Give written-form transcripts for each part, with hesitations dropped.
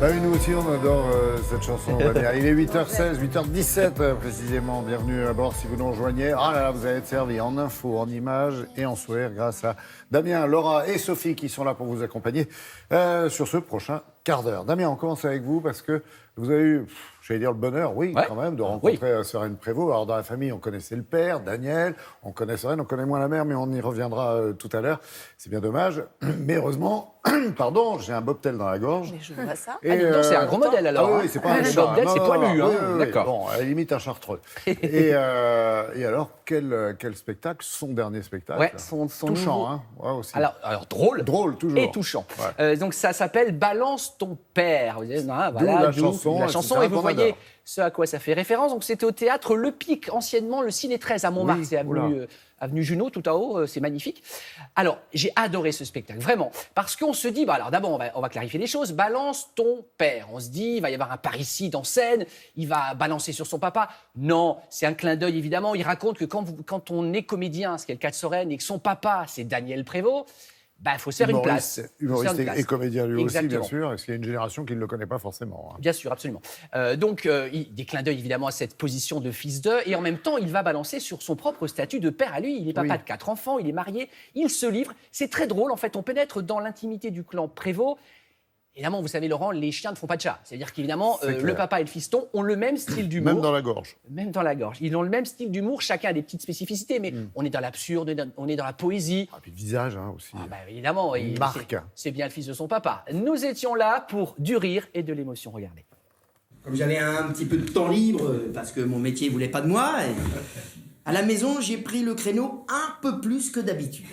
Bah oui, nous aussi, on adore cette chanson, Damien. Il est 8h16, 8h17 précisément. Bienvenue à bord si vous nous rejoignez. Ah là là, vous allez être servi en infos, en images et en sourires grâce à Damien, Laura et Sophie qui sont là pour vous accompagner sur ce prochain quart d'heure. Damien, on commence avec vous parce que vous avez eu, j'allais dire le bonheur, oui, quand même, de rencontrer Sereine Prévost. Alors dans la famille, on connaissait le père, Daniel, on connaît Sereine, on connaît moins la mère, mais on y reviendra tout à l'heure. C'est bien dommage. Mais heureusement, pardon, j'ai un bobtail dans la gorge. Mais je vois ça. Et donc c'est un gros modèle alors. Ah oui, c'est pas un Le chat. bobtail, c'est poilu. Oui, D'accord. Bon, à la limite un chartreux. et alors, quel spectacle, son dernier spectacle. Ouais, son touchant, nouveau... hein. Ouais, aussi. Alors drôle. Drôle, toujours. Et touchant. Ouais. Donc ça s'appelle Balance ton père. Vous dites, voilà, D'où la chanson, et vous voyez ce à quoi ça fait référence. Donc c'était au théâtre Le Pic, anciennement le Ciné 13 à Montmartre, c'est avenue Junot, tout en haut, c'est magnifique. Alors, j'ai adoré ce spectacle, vraiment, parce qu'on se dit, alors d'abord, on va clarifier les choses, balance ton père. On se dit, il va y avoir un parricide en scène, il va balancer sur son papa. Non, c'est un clin d'œil, évidemment. Il raconte que quand on est comédien, ce qui est le cas de Sereine, et que son papa, c'est Daniel Prévost, il faut se faire une place. Humoriste et comédien lui Exactement. aussi, bien sûr, parce qu'il y a une génération qui ne le connaît pas forcément. Bien sûr, absolument. Des clins d'œil évidemment à cette position de fils d'eux, et en même temps, il va balancer sur son propre statut de père à lui. Il est papa de 4 enfants, il est marié, il se livre. C'est très drôle, en fait, on pénètre dans l'intimité du clan Prévost. Évidemment, vous savez, Laurent, les chiens ne font pas de chat. C'est-à-dire qu'évidemment, le papa et le fiston ont le même style d'humour. Même dans la gorge. Même dans la gorge. Ils ont le même style d'humour, chacun a des petites spécificités, mais on est dans l'absurde, on est dans la poésie. Ah, puis le visage, aussi. Évidemment, marque. C'est bien le fils de son papa. Nous étions là pour du rire et de l'émotion. Regardez. Comme j'avais un petit peu de temps libre, parce que mon métier voulait pas de moi, à la maison, j'ai pris le créneau un peu plus que d'habitude.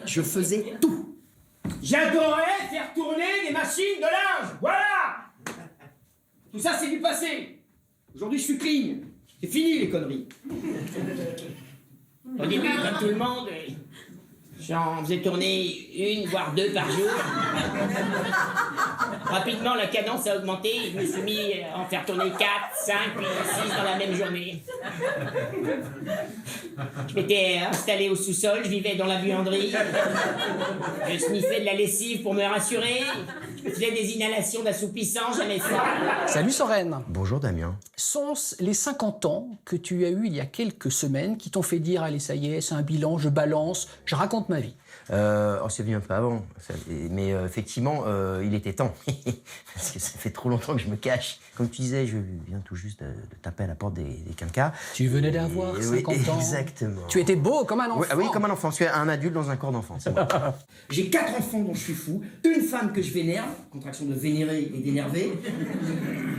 Je faisais tout. J'adorais faire tourner des machines de linge, voilà. Tout ça, c'est du passé. Aujourd'hui, je suis clean. C'est fini, les conneries. Au début, comme tout le monde, j'en faisais tourner 1 voire 2 par jour. Rapidement, la cadence a augmenté. Je me suis mis à en faire tourner 4, 5, puis 6 dans la même journée. Je m'étais installé au sous-sol, je vivais dans la buanderie. Je sniffais de la lessive pour me rassurer. Je faisais des inhalations d'assoupissant, jamais ça. Salut Sereine. Bonjour Damien. Sont les 50 ans que tu as eu il y a quelques semaines qui t'ont fait dire « Allez, ça y est, c'est un bilan, je balance, je raconte ma vie ». C'est venu un peu avant, mais effectivement, il était temps. Parce que ça fait trop longtemps que je me cache. Comme tu disais, je viens tout juste de taper à la porte des quinquas. Tu venais d'avoir 50 ans. Exactement. Tu étais beau comme un enfant. Oui, comme un enfant. Tu es un adulte dans un corps d'enfant, c'est moi. J'ai 4 enfants dont je suis fou, une femme que je vénère, contraction de vénérer et d'énerver.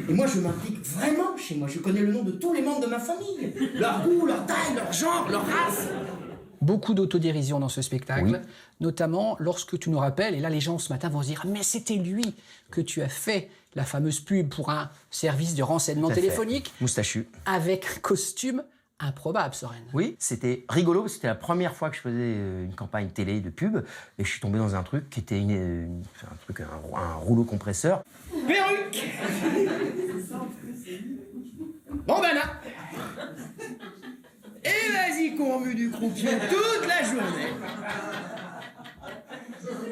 Et moi, je m'implique vraiment chez moi. Je connais le nom de tous les membres de ma famille. Leur goût, leur taille, leur genre, leur race. Beaucoup d'autodérision dans ce spectacle, notamment lorsque tu nous rappelles, et là les gens ce matin vont se dire « Mais c'était lui que tu as fait la fameuse pub pour un service de renseignement téléphonique. » Moustachu. Avec un costume improbable, Sereine. Oui, c'était rigolo, c'était la première fois que je faisais une campagne télé de pub, et je suis tombé dans un truc qui était un rouleau compresseur. Perruque. Bandana. Et vas-y qu'on remue du croupier toute la journée.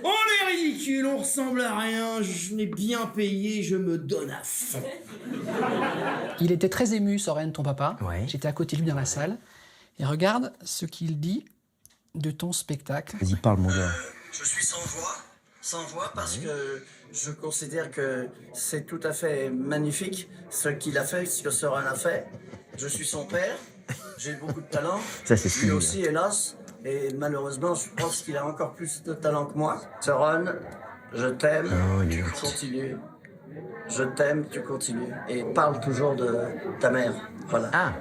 On est ridicule, on ressemble à rien, je l'ai bien payé, je me donne à fond. Il était très ému, Sereine, ton papa. Ouais. J'étais à côté de lui dans la salle. Et regarde ce qu'il dit de ton spectacle. Vas-y, parle mon gars. Je suis sans voix parce que je considère que c'est tout à fait magnifique ce qu'il a fait, ce que Sereine a fait. Je suis son père, j'ai beaucoup de talent. Ça, c'est lui sûr. aussi, hélas. Et malheureusement, je pense qu'il a encore plus de talent que moi. Sereine, je t'aime, tu continues. Je t'aime, tu continues. Et parle toujours de ta mère. Voilà. Ah.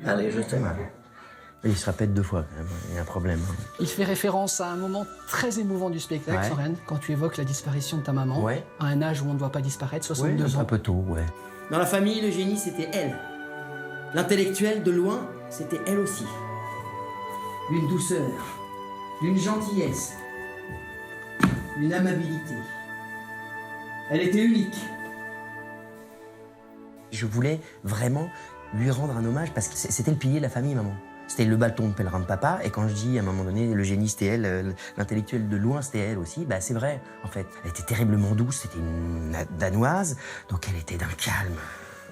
Allez, je t'aime. Il se répète 2 fois, quand même. Il y a un problème. Il fait référence à un moment très émouvant du spectacle, Ouais. Sereine, quand tu évoques la disparition de ta maman, Ouais. à un âge où on ne doit pas disparaître, 62 Un ans. peu tôt, ouais. Dans la famille, le génie, c'était elle. L'intellectuelle, de loin, c'était elle aussi. D'une douceur, d'une gentillesse, d'une amabilité. Elle était unique. Je voulais vraiment lui rendre un hommage parce que c'était le pilier de la famille, maman. C'était le bâton de pèlerin de papa. Et quand je dis, à un moment donné, le génie, c'était elle, l'intellectuel de loin, c'était elle aussi, bah c'est vrai, en fait. Elle était terriblement douce, c'était une Danoise, donc elle était d'un calme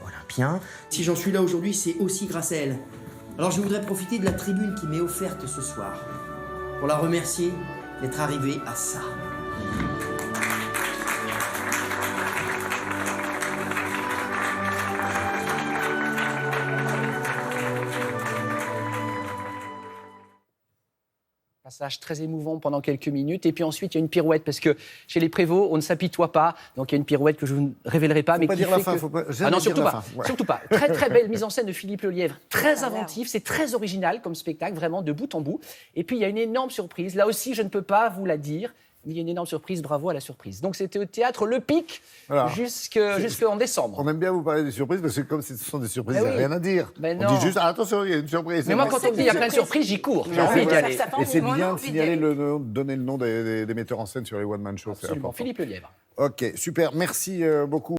olympien. Si j'en suis là aujourd'hui, c'est aussi grâce à elle. Alors je voudrais profiter de la tribune qui m'est offerte ce soir pour la remercier d'être arrivée à ça. Passage très émouvant pendant quelques minutes. Et puis ensuite, il y a une pirouette, parce que chez les prévôts, on ne s'apitoie pas. Donc il y a une pirouette que je ne révélerai pas. Mais pas qui dire la fait fin, que... faut pas Ah non, jamais surtout dire la pas. fin. Ouais. Surtout pas. Très très belle mise en scène de Philippe Lelièvre. Très inventif, c'est très original comme spectacle, vraiment de bout en bout. Et puis il y a une énorme surprise. Là aussi, je ne peux pas vous la dire. Mais il y a une énorme surprise, bravo à la surprise. Donc c'était au théâtre Le Pic Voilà. jusqu'en décembre. On aime bien vous parler des surprises parce que comme ce sont des surprises, il Mais n'y a oui. rien à dire. Mais on non. dit juste, ah, attention, il y a une surprise. Mais moi, quand on me dit il y a plein de surprises, j'y cours. J'ai envie d'y aller. Et c'est bien de signaler donner le nom des metteurs en scène sur les one-man shows. C'est Absolument. important. Philippe Lelièvre. Ok, super. Merci beaucoup.